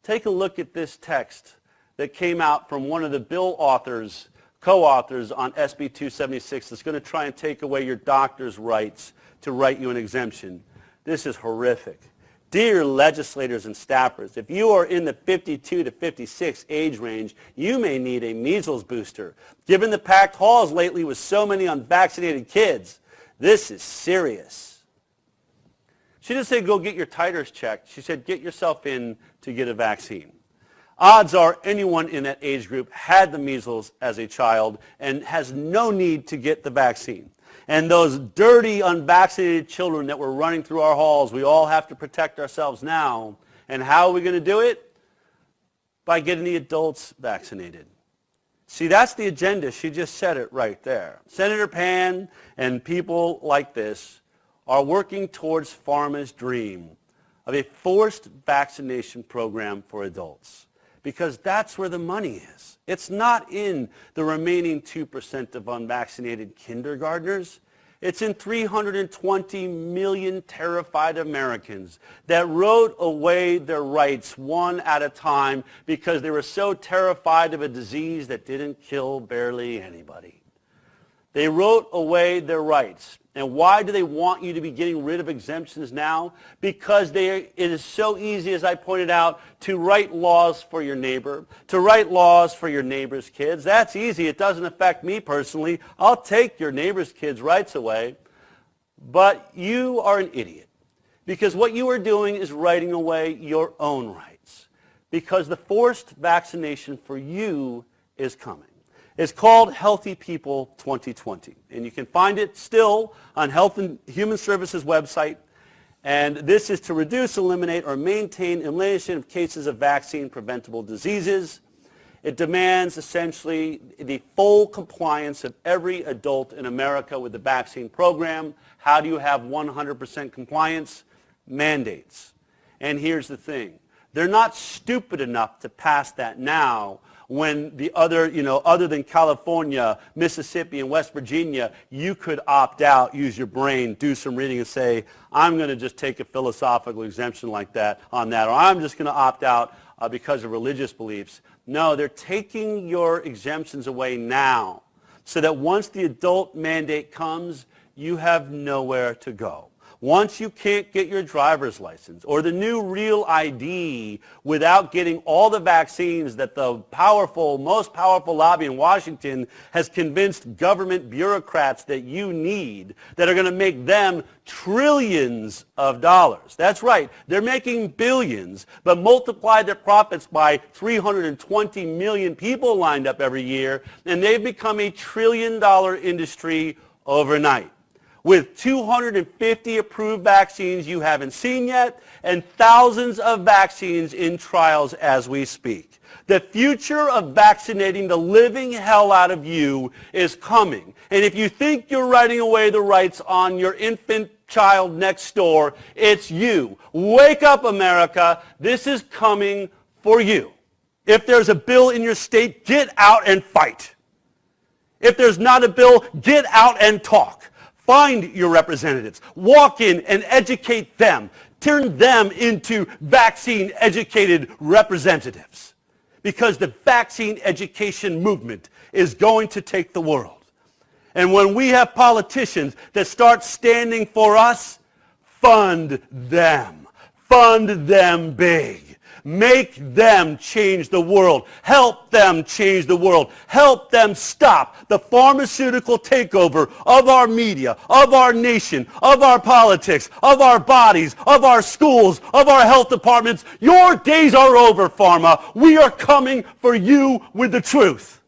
take a look at this text that came out from one of the bill authors, co-authors on SB 276 that's going to try and take away your doctor's rights to write you an exemption. This is horrific. Dear legislators and staffers, if you are in the 52 to 56 age range, you may need a measles booster. Given the packed halls lately with so many unvaccinated kids, this is serious. She didn't say go get your titers checked. She said get yourself in to get a vaccine. Odds are anyone in that age group had the measles as a child and has no need to get the vaccine. And those dirty, unvaccinated children that were running through our halls, we all have to protect ourselves now. And how are we going to do it? By getting the adults vaccinated. See, that's the agenda. She just said it right there. Senator Pan and people like this are working towards pharma's dream of a forced vaccination program for adults. Because that's where the money is. It's not in the remaining 2% of unvaccinated kindergartners. It's in 320 million terrified Americans that wrote away their rights one at a time because they were so terrified of a disease that didn't kill barely anybody. They wrote away their rights. And why do they want you to be getting rid of exemptions now? Because it is so easy, as I pointed out, to write laws for your neighbor, to write laws for your neighbor's kids. That's easy. It doesn't affect me personally. I'll take your neighbor's kids' rights away. But you are an idiot. Because what you are doing is writing away your own rights. Because the forced vaccination for you is coming. It's called Healthy People 2020, and you can find it still on Health and Human Services website. And this is to reduce, eliminate, or maintain elimination of cases of vaccine-preventable diseases. It demands essentially the full compliance of every adult in America with the vaccine program. How do you have 100% compliance? Mandates. And here's the thing. They're not stupid enough to pass that now, when the other, other than California, Mississippi, and West Virginia, you could opt out, use your brain, do some reading, and say, I'm going to just take a philosophical exemption like that on that, or I'm just going to opt out because of religious beliefs. No, they're taking your exemptions away now, so that once the adult mandate comes, you have nowhere to go. Once you can't get your driver's license or the new real ID without getting all the vaccines that the most powerful lobby in Washington has convinced government bureaucrats that you need, that are going to make them trillions of dollars. That's right. They're making billions, but multiply their profits by 320 million people lined up every year, and they've become a $1 trillion industry overnight. With 250 approved vaccines you haven't seen yet, and thousands of vaccines in trials as we speak. The future of vaccinating the living hell out of you is coming. And if you think you're writing away the rights on your infant child next door, it's you. Wake up, America. This is coming for you. If there's a bill in your state, get out and fight. If there's not a bill, get out and talk. Find your representatives. Walk in and educate them. Turn them into vaccine-educated representatives. Because the vaccine education movement is going to take the world. And when we have politicians that start standing for us, fund them. Fund them big. Make them change the world. Help them change the world. Help them stop the pharmaceutical takeover of our media, of our nation, of our politics, of our bodies, of our schools, of our health departments. Your days are over, Pharma. We are coming for you with the truth.